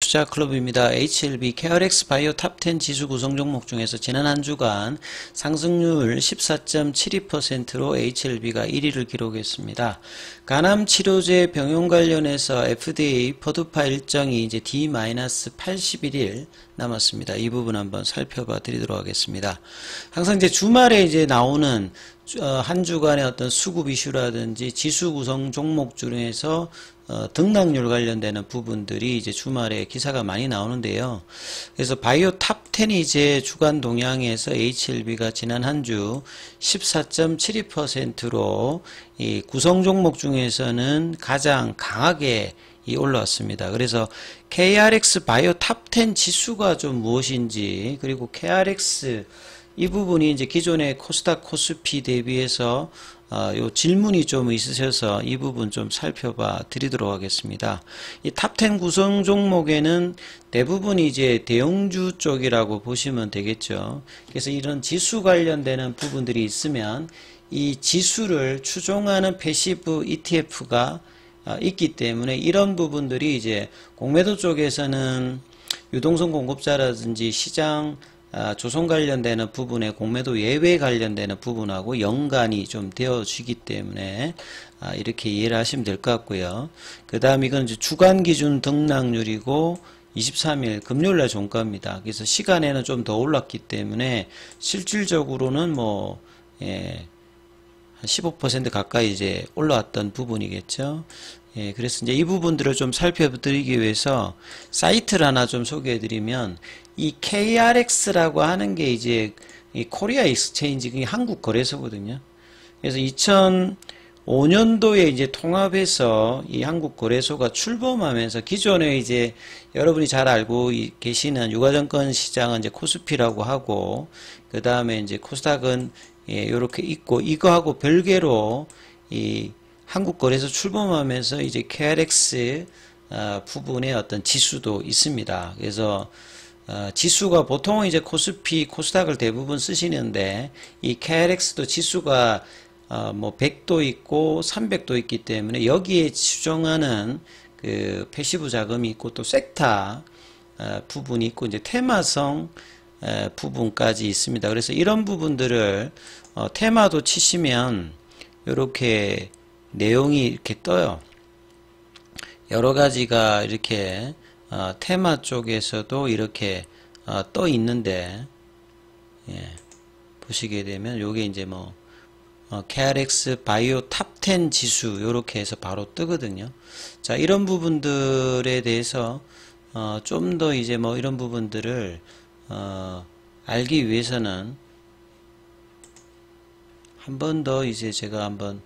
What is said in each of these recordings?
투자클럽입니다. HLB KRX 바이오 탑10 지수 구성 종목 중에서 지난 한 주간 상승률 14.72%로 HLB가 1위를 기록했습니다. 간암 치료제 병용 관련해서 FDA 퍼드파 일정이 이제 D-81일 남았습니다. 이 부분 한번 살펴봐 드리도록 하겠습니다. 항상 이제 주말에 이제 나오는 한 주간의 어떤 수급 이슈라든지 지수 구성 종목 중에서 등락률 관련되는 부분들이 이제 주말에 기사가 많이 나오는데요. 그래서 바이오 탑10이 이제 주간 동향에서 HLB가 지난 한 주 14.72%로 이 구성 종목 중에서는 가장 강하게 올라왔습니다. 그래서 KRX 바이오 탑10 지수가 좀 무엇인지, 그리고 KRX 이 부분이 이제 기존의 코스닥 코스피 대비해서 요 질문이 좀 있으셔서 이 부분 좀 살펴봐 드리도록 하겠습니다. 이 탑10 구성 종목에는 대부분이 이제 대형주 쪽이라고 보시면 되겠죠. 그래서 이런 지수 관련되는 부분들이 있으면 이 지수를 추종하는 패시브 ETF가 있기 때문에 이런 부분들이 이제 공매도 쪽에서는 유동성 공급자라든지 시장 조성 관련되는 부분에 공매도 예외 관련되는 부분하고 연관이 좀 되어지기 때문에 이렇게 이해를 하시면 될 것 같고요. 그 다음 이건 이제 주간 기준 등락률이고 23일 금요일날 종가입니다. 그래서 시간에는 좀 더 올랐기 때문에 실질적으로는 뭐 한 15% 가까이 이제 올라왔던 부분이겠죠. 예, 그래서 이제 이 부분들을 좀 살펴드리기 위해서 사이트를 하나 좀 소개해드리면, 이 KRX라고 하는 게 이제 이 코리아 익스체인지, 그게 한국 거래소거든요. 그래서 2005년도에 이제 통합해서 이 한국 거래소가 출범하면서 기존에 이제 여러분이 잘 알고 계시는 유가증권 시장은 이제 코스피라고 하고, 그 다음에 이제 코스닥은 요렇게 있고, 이거하고 별개로 이 한국거래소 출범하면서 이제 KRX 부분의 어떤 지수도 있습니다. 그래서 지수가 보통은 이제 코스피, 코스닥을 대부분 쓰시는데, 이 KRX도 지수가 뭐 100도 있고 300도 있기 때문에 여기에 추정하는 그 패시브 자금이 있고, 또 섹터 부분이 있고, 이제 테마성 부분까지 있습니다. 그래서 이런 부분들을 테마도 치시면 이렇게 내용이 이렇게 떠요. 여러 가지가 이렇게 테마 쪽에서도 이렇게 떠 있는데, 예, 보시게 되면 요게 이제 뭐 KRX 바이오 탑10 지수 요렇게 해서 바로 뜨거든요. 자, 이런 부분들에 대해서 좀 더 이제 뭐 이런 부분들을 알기 위해서는 한 번 더 이제 제가 한번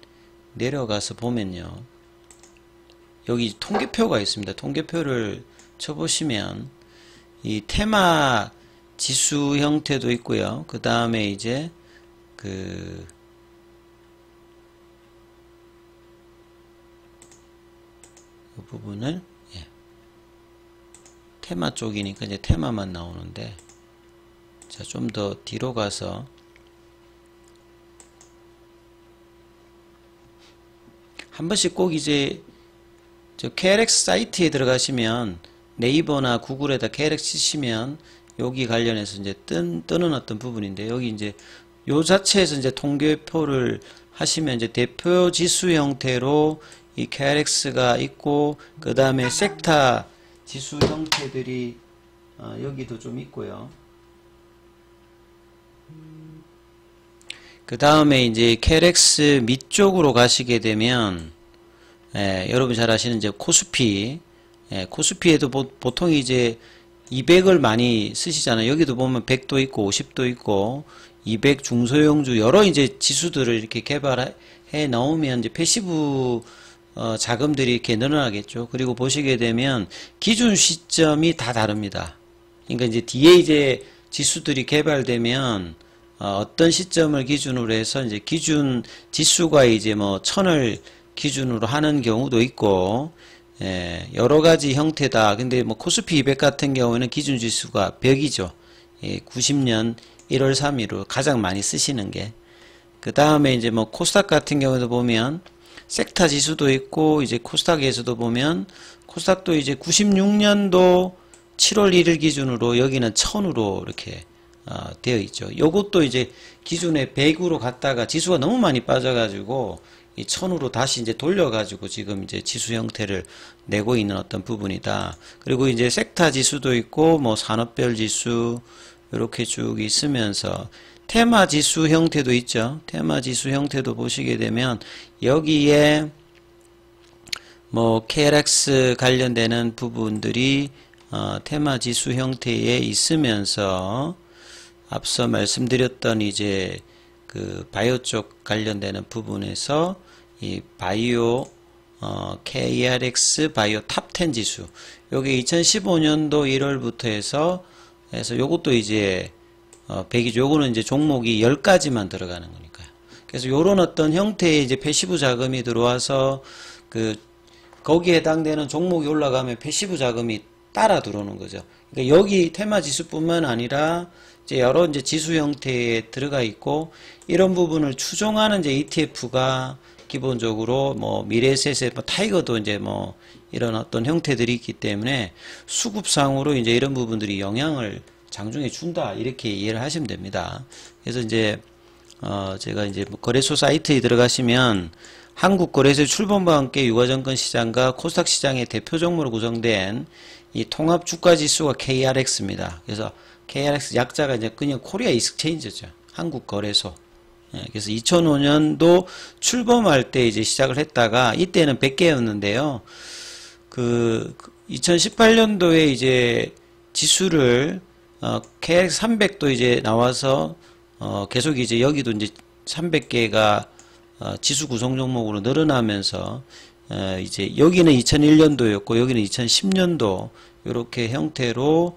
내려가서 보면요, 여기 통계표가 있습니다. 통계표를 쳐보시면 이 테마 지수 형태도 있고요. 그 다음에 이제 그 이 부분을 테마 쪽이니까 이제 테마만 나오는데, 자, 좀 더 뒤로 가서 한 번씩 꼭 이제 저 KRX 사이트에 들어가시면, 네이버나 구글에다 KRX 치시면 여기 관련해서 이제 뜨는 어떤 부분인데, 여기 이제 요 자체에서 이제 통계표를 하시면 이제 대표 지수 형태로 이 KRX가 있고, 그 다음에 섹터 지수 형태들이 여기도 좀 있고요. 그 다음에 이제 KRX 밑쪽으로 가시게 되면, 여러분 잘 아시는 이제 코스피, 코스피에도 보통 이제 200을 많이 쓰시잖아요. 여기도 보면 100도 있고 50도 있고 200 중소형주 여러 이제 지수들을 이렇게 개발해 넣으면 이제 패시브 자금들이 이렇게 늘어나겠죠. 그리고 보시게 되면 기준 시점이 다 다릅니다. 그러니까 이제 뒤에 이제 지수들이 개발되면 어떤 시점을 기준으로 해서 이제 기준 지수가 이제 뭐 1000을 기준으로 하는 경우도 있고, 여러 가지 형태다. 근데 뭐 코스피 200 같은 경우에는 기준 지수가 100이죠. 90년 1월 3일로 가장 많이 쓰시는 게. 그 다음에 이제 뭐 코스닥 같은 경우도 보면 섹터 지수도 있고, 이제 코스닥에서도 보면 코스닥도 이제 96년도 7월 1일 기준으로 여기는 1000으로 이렇게 되어 있죠. 요것도 이제 기존에 100으로 갔다가 지수가 너무 많이 빠져가지고 이 1000으로 다시 이제 돌려가지고 지금 이제 지수 형태를 내고 있는 어떤 부분이다. 그리고 이제 섹터 지수도 있고 뭐 산업별 지수 이렇게 쭉 있으면서 테마 지수 형태도 있죠. 테마 지수 형태도 보시게 되면 여기에 뭐 KLX 관련되는 부분들이 테마 지수 형태에 있으면서 앞서 말씀드렸던 이제 그 바이오 쪽 관련되는 부분에서 이 바이오 KRX 바이오 탑 10 지수 요게 2015년도 1월부터 해서 요것도 이제 100이죠. 요거는 이제 종목이 10가지만 들어가는 거니까요. 그래서 요런 어떤 형태의 이제 패시브 자금이 들어와서 거기에 해당되는 종목이 올라가면 패시브 자금이 따라 들어오는 거죠. 그러니까 여기 테마 지수뿐만 아니라 이제 여러 이제 지수 형태에 들어가 있고 이런 부분을 추종하는 이제 ETF가 기본적으로 뭐 미래에셋의 뭐 타이거도 이제 뭐 이런 어떤 형태들이 있기 때문에 수급상으로 이제 이런 부분들이 영향을 장중에 준다 이렇게 이해를 하시면 됩니다. 그래서 이제 제가 이제 거래소 사이트에 들어가시면 한국거래소 출범과 함께 유가증권 시장과 코스닥 시장의 대표 종목으로 구성된 이 통합 주가 지수가 KRX입니다. 그래서 KRX 약자가 이제 그냥 코리아 익스체인지죠. 한국 거래소. 예, 그래서 2005년도 출범할 때 이제 시작을 했다가 이때는 100개였는데요. 2018년도에 이제 지수를 KRX 300도 이제 나와서 계속 이제 여기도 이제 300개가 지수 구성 종목으로 늘어나면서 이제 여기는 2001년도였고 여기는 2010년도 이렇게 형태로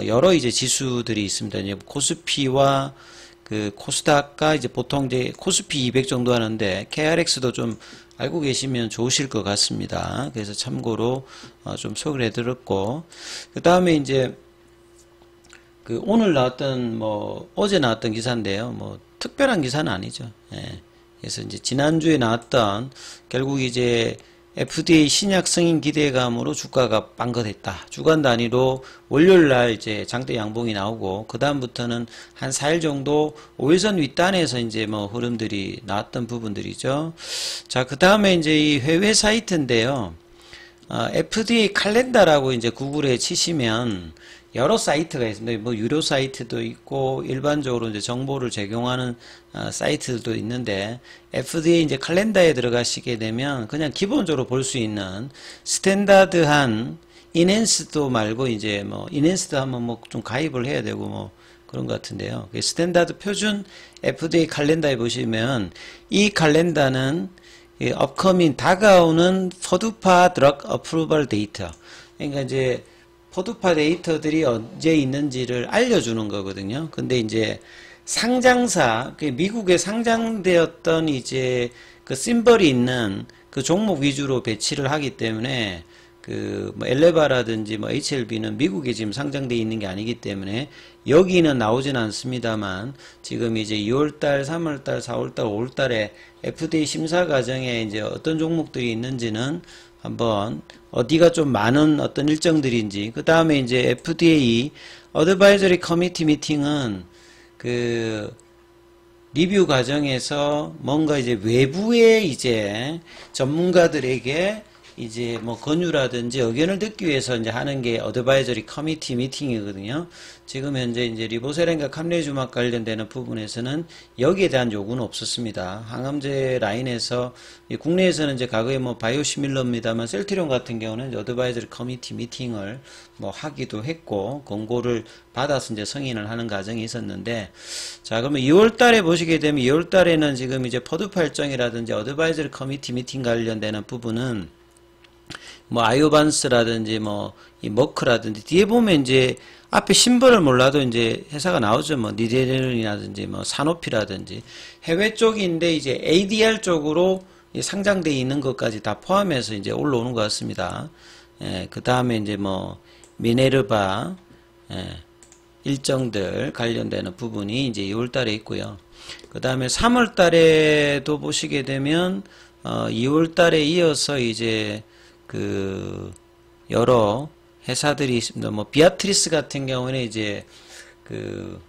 여러 이제 지수들이 있습니다. 이제 코스피와 그 코스닥과 이제 보통 이제 코스피 200 정도 하는데 KRX도 좀 알고 계시면 좋으실 것 같습니다. 그래서 참고로 좀 소개를 해드렸고 그 다음에 이제 오늘 나왔던 뭐 어제 나왔던 기사인데요. 뭐 특별한 기사는 아니죠. 예. 그래서 이제 지난주에 나왔던 결국 이제 FDA 신약 승인 기대감으로 주가가 빵긋했다. 주간 단위로 월요일날 이제 장대 양봉이 나오고 그 다음부터는 한 4일 정도 5일선 윗단에서 이제 뭐 흐름들이 나왔던 부분들이죠. 자, 그 다음에 이제 이 해외 사이트인데요. FDA 칼렌더라고 이제 구글에 치시면 여러 사이트가 있습니다. 뭐 유료 사이트도 있고 일반적으로 이제 정보를 제공하는 사이트들도 있는데 FDA 이제 칼렌더에 들어가시게 되면 그냥 기본적으로 볼 수 있는 스탠다드한 인핸스도 말고 이제 뭐 인핸스드 하면 뭐 좀 가입을 해야 되고 뭐 그런 것 같은데요. 스탠다드 표준 FDA 칼렌더에 보시면 이 칼렌더는 업커밍 다가오는 포드파 드럭 어프루벌 데이터. 그러니까 이제 포드파 데이터들이 언제 있는지를 알려주는 거거든요. 근데 이제 상장사, 미국에 상장되었던 이제 그 심벌이 있는 그 종목 위주로 배치를 하기 때문에 뭐 엘레바라든지 뭐 HLB는 미국에 지금 상장되어 있는 게 아니기 때문에 여기는 나오진 않습니다만 지금 이제 2월달, 3월달, 4월달, 5월달에 FDA 심사 과정에 이제 어떤 종목들이 있는지는 한번 어디가 좀 많은 어떤 일정들인지 그 다음에 이제 FDA Advisory Committee 미팅은 그 리뷰 과정에서 뭔가 이제 외부의 이제 전문가들에게 이제 뭐 권유라든지 의견을 듣기 위해서 이제 하는 게 어드바이저리 커미티 미팅이거든요. 지금 현재 이제 리보세렌과 캄레주막 관련되는 부분에서는 여기에 대한 요구는 없었습니다. 항암제 라인에서 국내에서는 이제 과거에 뭐 바이오시밀러입니다만 셀트리온 같은 경우는 어드바이저리 커미티 미팅을 뭐 하기도 했고 권고를 받아서 이제 승인을 하는 과정이 있었는데 자 그러면 2월 달에 보시게 되면 2월 달에는 지금 이제 포드파 일정이라든지 어드바이저리 커미티 미팅 관련되는 부분은 뭐 아이오반스라든지 뭐 이 머크라든지 뒤에 보면 이제 앞에 심벌을 몰라도 이제 회사가 나오죠. 뭐 니데르이라든지 뭐 사노피라든지 해외 쪽인데 이제 ADR 쪽으로 상장되어 있는 것까지 다 포함해서 이제 올라오는 것 같습니다. 예, 그 다음에 이제 뭐 미네르바 일정들 관련되는 부분이 이제 2월 달에 있고요. 그 다음에 3월 달에도 보시게 되면 2월 달에 이어서 이제 그 여러 회사들이 있습니다. 뭐 비아트리스 같은 경우는 이제 그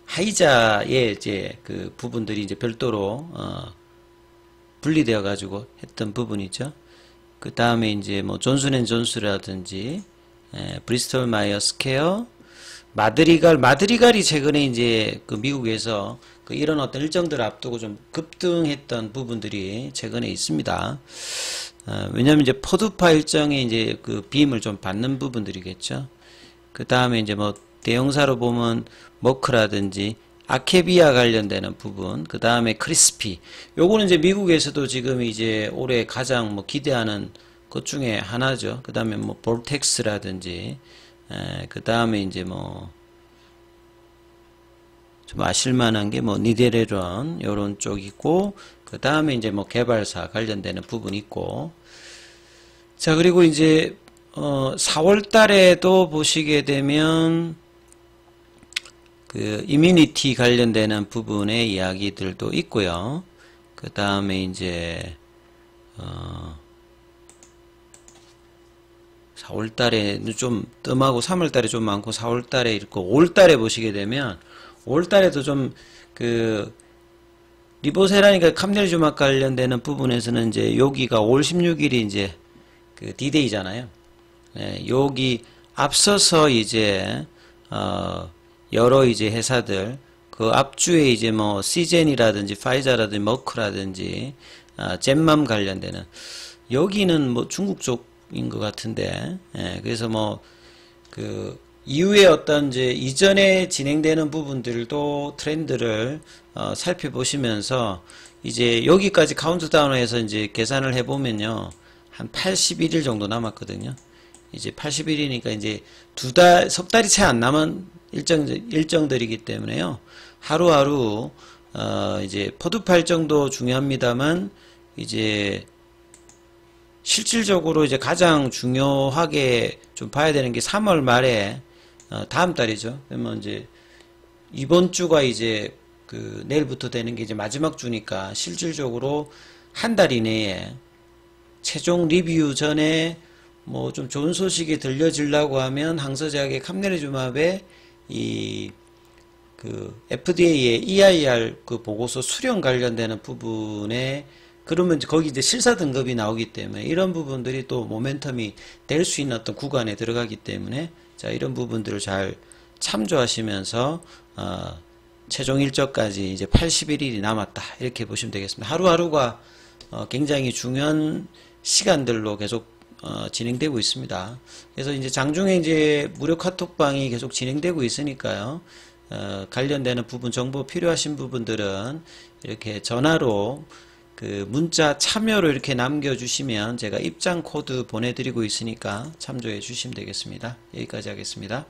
하이자의 이제 그 부분들이 이제 별도로 분리되어 가지고 했던 부분이죠. 그 다음에 이제 뭐 존슨앤존슨이라든지 브리스톨 마이어스 케어, 마드리갈이 최근에 이제 그 미국에서 그 이런 어떤 일정들을 앞두고 좀 급등했던 부분들이 최근에 있습니다. 왜냐하면 이제 포드파 일정에 이제 그 빔을 좀 받는 부분들이겠죠. 그 다음에 이제 뭐 대형사로 보면 머크라든지 아케비아 관련되는 부분, 그 다음에 크리스피. 요거는 이제 미국에서도 지금 이제 올해 가장 뭐 기대하는 것 중에 하나죠. 그 다음에 뭐 볼텍스라든지, 그 다음에 이제 뭐 좀 아실만한 게 뭐 니데레론 요런 쪽이고, 그 다음에 이제 뭐 개발사 관련되는 부분이 있고. 자, 그리고 이제 4월 달에도 보시게 되면 그 이뮤니티 관련되는 부분의 이야기들도 있고요. 그 다음에 이제 4월 달에는 좀 뜸하고 3월 달에 좀 많고 4월 달에 있고 5월 달에 보시게 되면 5월 달에도 좀 그 리보세라니까 캄넬주막 관련되는 부분에서는 이제 여기가 5월 16일이 이제 그 디데이잖아요. 네, 여기 앞서서 이제 여러 이제 회사들 그 앞주에 이제 뭐 시젠이라든지 파이자라든지 머크라든지 젠맘 관련되는 여기는 뭐 중국 쪽인 것 같은데 그래서 뭐 그 이후에 어떤 이제 이전에 진행되는 부분들도 트렌드를 살펴보시면서 이제 여기까지 카운트다운해서 이제 계산을 해보면요 한 81일 정도 남았거든요. 이제 80일이니까 이제 석 달이 채 안 남은 일정들이기 때문에요. 하루하루, 이제 포드파 일정도 중요합니다만, 이제 실질적으로 이제 가장 중요하게 좀 봐야 되는 게 3월 말에, 다음 달이죠. 그러면 이제 이번 주가 이제 그 내일부터 되는 게 이제 마지막 주니까 실질적으로 한 달 이내에 최종 리뷰 전에 뭐 좀 좋은 소식이 들려지려고 하면 항서제약의 캄넬주맙의 이 그 FDA의 EIR 그 보고서 수령 관련되는 부분에 그러면 거기 이제 실사 등급이 나오기 때문에 이런 부분들이 또 모멘텀이 될 수 있는 어떤 구간에 들어가기 때문에 자 이런 부분들을 잘 참조하시면서 최종 일정까지 이제 81일이 남았다 이렇게 보시면 되겠습니다. 하루하루가 굉장히 중요한 시간들로 계속 진행되고 있습니다. 그래서 이제 장중에 이제 무료 카톡방이 계속 진행되고 있으니까요. 관련되는 부분 정보 필요하신 부분들은 이렇게 전화로 그 문자 참여로 이렇게 남겨주시면 제가 입장 코드 보내드리고 있으니까 참조해 주시면 되겠습니다. 여기까지 하겠습니다.